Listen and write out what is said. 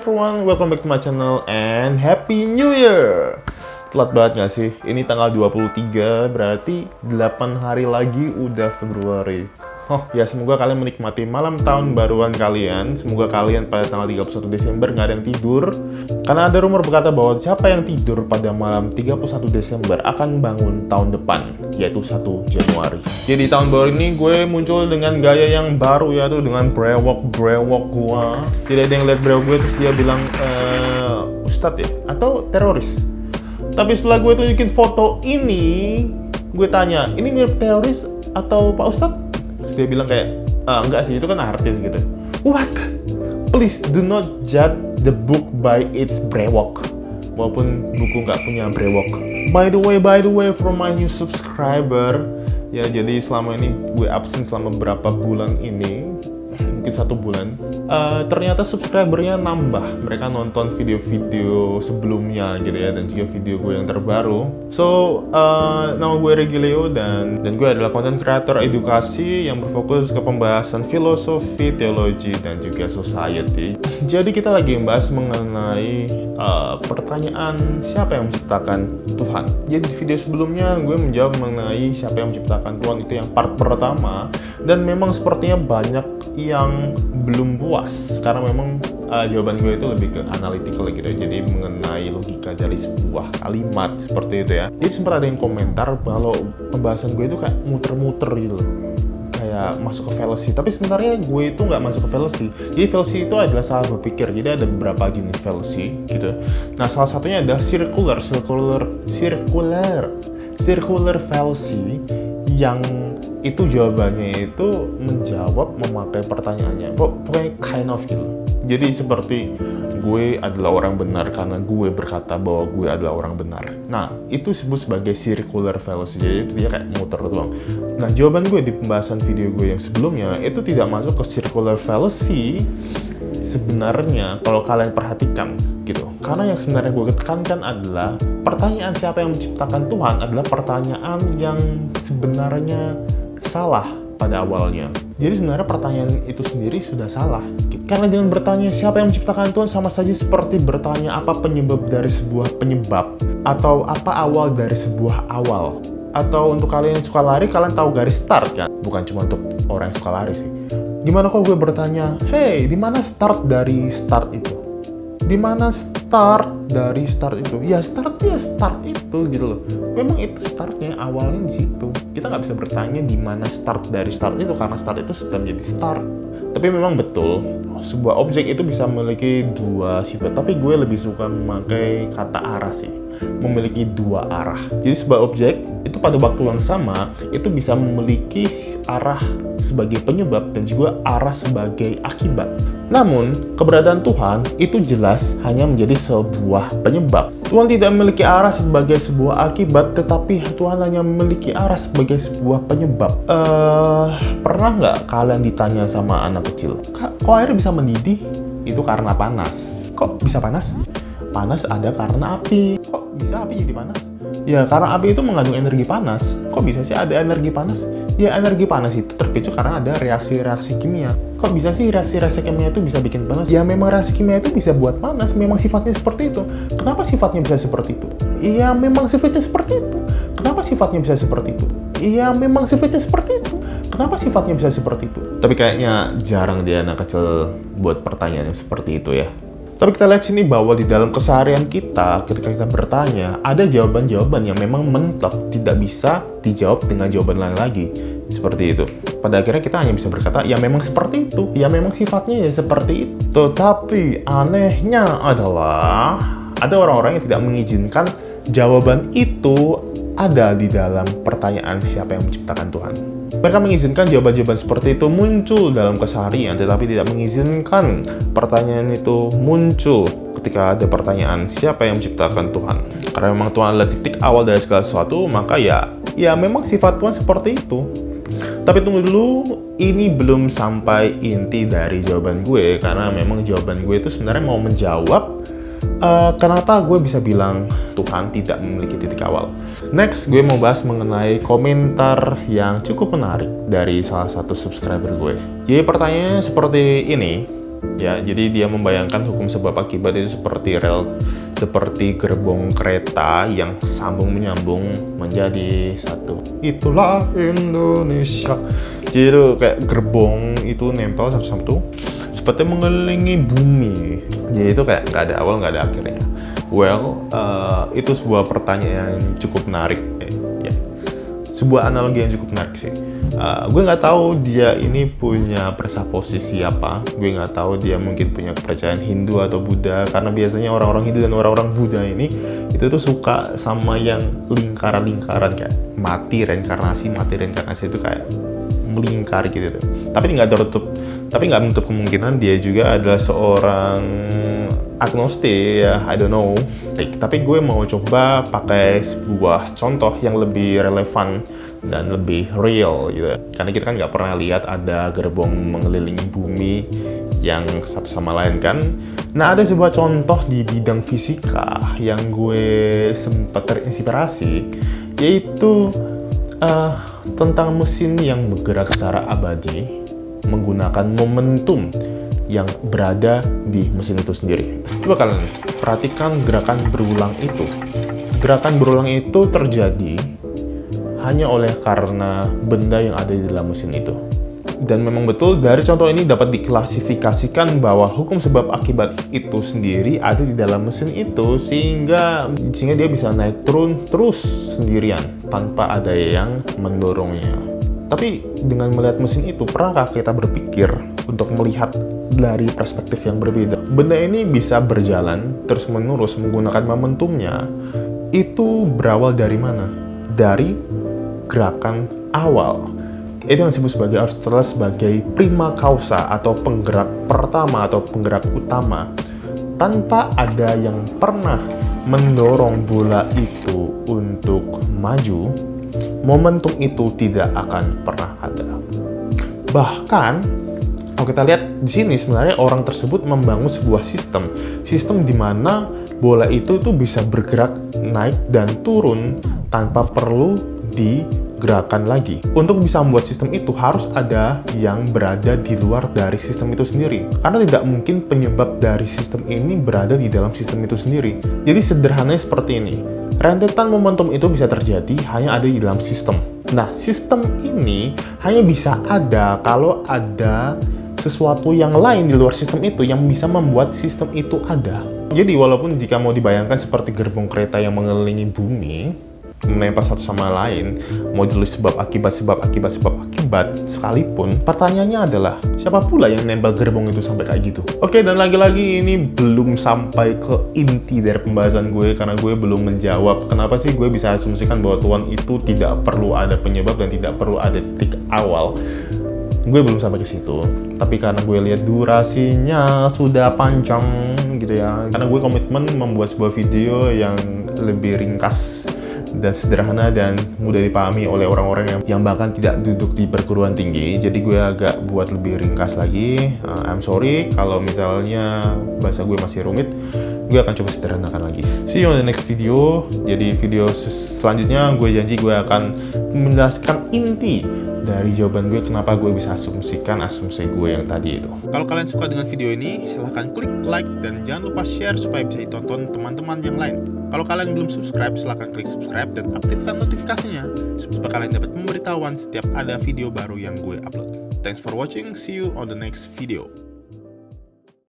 everyone, welcome back to my channel and Happy New Year. Telat banget gak sih? Ini tanggal 23, berarti 8 hari lagi udah Februari. Oh ya, semoga kalian menikmati malam tahun baruan kalian. Semoga kalian pada tanggal 31 Desember nggak ada yang tidur. Karena ada rumor berkata bahwa siapa yang tidur pada malam 31 Desember akan bangun tahun depan, yaitu 1 Januari. Jadi tahun baru ini gue muncul dengan gaya yang baru, yaitu dengan brewok gua. Jadi ada yang lihat brewok gue terus dia bilang, Ustadz ya? Atau teroris? Tapi setelah gue tunjukin foto ini, gue tanya, ini mirip teroris atau Pak Ustadz? Terus dia bilang kayak, enggak sih, itu kan artis gitu. What? Please do not judge the book by its brewok. Walaupun buku nggak punya brewok. By the way, from my new subscriber, ya jadi selama ini gue absen selama beberapa bulan ini, mungkin 1 bulan, ternyata subscribernya nambah. Mereka nonton video-video sebelumnya gitu ya, dan juga video gue yang terbaru. So, nama gue Regileo dan gue adalah content creator edukasi yang berfokus ke pembahasan filosofi, teologi, dan juga society. Jadi kita lagi membahas mengenai pertanyaan siapa yang menciptakan Tuhan. Jadi di video sebelumnya gue menjawab mengenai siapa yang menciptakan Tuhan, itu yang part pertama. Dan memang sepertinya banyak yang belum puas karena memang jawaban gue itu lebih ke analytical gitu, jadi mengenai logika dari sebuah kalimat seperti itu ya. Jadi sempat ada yang komentar kalau pembahasan gue itu kayak muter-muter gitu, kayak masuk ke fallacy. Tapi sebenarnya gue itu nggak masuk ke fallacy. Jadi fallacy itu adalah salah berpikir. Jadi ada beberapa jenis fallacy gitu. Nah, salah satunya adalah circular fallacy, yang itu jawabannya itu menjawab memakai pertanyaannya. Pokoknya kind of gitu. Jadi seperti gue adalah orang benar karena gue berkata bahwa gue adalah orang benar. Nah, itu disebut sebagai circular fallacy. Jadi itu dia kayak muter doang. Nah, jawaban gue di pembahasan video gue yang sebelumnya itu tidak masuk ke circular fallacy sebenarnya, kalau kalian perhatikan gitu. Karena yang sebenarnya gue tekankan adalah pertanyaan siapa yang menciptakan Tuhan adalah pertanyaan yang sebenarnya salah pada awalnya. Jadi sebenarnya pertanyaan itu sendiri sudah salah. Karena dengan bertanya siapa yang menciptakan Tuhan sama saja seperti bertanya apa penyebab dari sebuah penyebab, atau apa awal dari sebuah awal. Atau untuk kalian yang suka lari, kalian tahu garis start kan? Bukan cuma untuk orang yang suka lari sih. Gimana kok gue bertanya, hey, di mana start dari start itu? Di mana start dari start itu? Ya startnya start itu gitu loh. Memang itu startnya, awalnya di situ. Kita nggak bisa bertanya di mana start dari start itu, karena start itu sudah menjadi start. Tapi memang betul, sebuah objek itu bisa memiliki 2 sifat. Tapi gue lebih suka memakai kata arah sih. Memiliki 2 arah. Jadi sebuah objek itu pada waktu yang sama itu bisa memiliki arah sebagai penyebab dan juga arah sebagai akibat. Namun, keberadaan Tuhan itu jelas hanya menjadi sebuah penyebab. Tuhan tidak memiliki arah sebagai sebuah akibat, tetapi Tuhan hanya memiliki arah sebagai sebuah penyebab. Pernah nggak kalian ditanya sama anak kecil, kok air bisa mendidih? Itu karena panas. Kok bisa panas? Panas ada karena api. Kok bisa api jadi panas? Ya, karena api itu mengandung energi panas. Kok bisa sih ada energi panas? Ya, energi panas itu terpicu karena ada reaksi-reaksi kimia. Kok bisa sih reaksi-reaksi kimia itu bisa bikin panas? Ya, memang reaksi kimia itu bisa buat panas. Memang sifatnya seperti itu. Kenapa sifatnya bisa seperti itu? Iya, memang sifatnya seperti itu. Kenapa sifatnya bisa seperti itu? Iya, memang sifatnya seperti itu. Kenapa sifatnya bisa seperti itu? Tapi kayaknya jarang dia anak kecil buat pertanyaan yang seperti itu ya. Tapi kita lihat sini bahwa di dalam keseharian kita, ketika kita bertanya, ada jawaban-jawaban yang memang mentok, tidak bisa dijawab dengan jawaban lain lagi. Seperti itu. Pada akhirnya kita hanya bisa berkata, ya memang seperti itu. Ya memang sifatnya ya seperti itu. Tapi anehnya adalah, ada orang-orang yang tidak mengizinkan jawaban itu ada di dalam pertanyaan siapa yang menciptakan Tuhan. Mereka mengizinkan jawaban-jawaban seperti itu muncul dalam keseharian, tetapi tidak mengizinkan pertanyaan itu muncul ketika ada pertanyaan siapa yang menciptakan Tuhan. Karena memang Tuhan adalah titik awal dari segala sesuatu, maka ya memang sifat Tuhan seperti itu. Tapi tunggu dulu, ini belum sampai inti dari jawaban gue, karena memang jawaban gue itu sebenarnya mau menjawab kenapa gue bisa bilang Tuhan tidak memiliki titik awal. Next, gue mau bahas mengenai komentar yang cukup menarik dari salah satu subscriber gue. Jadi pertanyaannya seperti ini, Ya, jadi dia membayangkan hukum sebab akibat itu seperti gerbong kereta yang sambung menyambung menjadi satu. Itulah Indonesia. Jadi itu kayak gerbong itu nempel satu-satu seperti mengelilingi bumi. Jadi itu kayak nggak ada awal nggak ada akhirnya. Well, itu sebuah pertanyaan yang cukup menarik. Ya, sebuah analogi yang cukup menarik sih. Gue nggak tahu dia ini punya presupposisi apa. Gue nggak tahu dia mungkin punya kepercayaan Hindu atau Buddha, karena biasanya orang-orang Hindu dan orang-orang Buddha ini itu tuh suka sama yang lingkaran-lingkaran kayak mati reinkarnasi itu kayak melingkar gitu. Tapi nggak menutup kemungkinan dia juga adalah seorang agnostik ya, I don't know. Tapi gue mau coba pakai sebuah contoh yang lebih relevan dan lebih real gitu. Karena kita kan nggak pernah lihat ada gerbong mengelilingi bumi yang satu sama lain kan. Nah, ada sebuah contoh di bidang fisika yang gue sempat terinspirasi, yaitu tentang mesin yang bergerak secara abadi menggunakan momentum yang berada di mesin itu sendiri. Coba kalian perhatikan gerakan berulang itu. Gerakan berulang itu terjadi hanya oleh karena benda yang ada di dalam mesin itu. Dan memang betul dari contoh ini dapat diklasifikasikan bahwa hukum sebab akibat itu sendiri ada di dalam mesin itu, sehingga dia bisa naik turun terus sendirian tanpa ada yang mendorongnya. Tapi dengan melihat mesin itu, pernahkah kita berpikir untuk melihat dari perspektif yang berbeda? Benda ini bisa berjalan terus-menerus menggunakan momentumnya. Itu berawal dari mana? Dari gerakan awal. Itu yang disebut sebagai Aristoteles sebagai prima causa atau penggerak pertama atau penggerak utama. Tanpa ada yang pernah mendorong bola itu untuk maju, momentum itu tidak akan pernah ada. Bahkan kalau kita lihat di sini, sebenarnya orang tersebut membangun sebuah sistem di mana bola itu bisa bergerak naik dan turun tanpa perlu digerakkan lagi. Untuk bisa membuat sistem itu harus ada yang berada di luar dari sistem itu sendiri, karena tidak mungkin penyebab dari sistem ini berada di dalam sistem itu sendiri. Jadi sederhananya seperti ini, rentetan momentum itu bisa terjadi hanya ada di dalam sistem. Nah, sistem ini hanya bisa ada kalau ada sesuatu yang lain di luar sistem itu yang bisa membuat sistem itu ada. Jadi walaupun jika mau dibayangkan seperti gerbong kereta yang mengelilingi bumi, menempel satu sama lain, mau ditulis sebab akibat sekalipun, pertanyaannya adalah siapa pula yang nempel gerbong itu sampai kayak gitu? Oke, dan lagi-lagi ini belum sampai ke inti dari pembahasan gue, karena gue belum menjawab kenapa sih gue bisa asumsikan bahwa Tuhan itu tidak perlu ada penyebab dan tidak perlu ada titik awal. Gue belum sampai ke situ, tapi karena gue lihat durasinya sudah panjang gitu ya, karena gue komitmen membuat sebuah video yang lebih ringkas dan sederhana dan mudah dipahami oleh orang-orang yang bahkan tidak duduk di perguruan tinggi. Jadi gue agak buat lebih ringkas lagi. I'm sorry kalau misalnya bahasa gue masih rumit. Gue akan coba sederhanakan lagi. See you on the next video. Jadi video selanjutnya gue janji gue akan menjelaskan inti dari jawaban gue kenapa gue bisa asumsikan asumsi gue yang tadi itu. Kalau kalian suka dengan video ini, silahkan klik like dan jangan lupa share supaya bisa ditonton teman-teman yang lain. Kalau kalian belum subscribe, silahkan klik subscribe dan aktifkan notifikasinya supaya kalian dapat pemberitahuan setiap ada video baru yang gue upload. Thanks for watching, see you on the next video.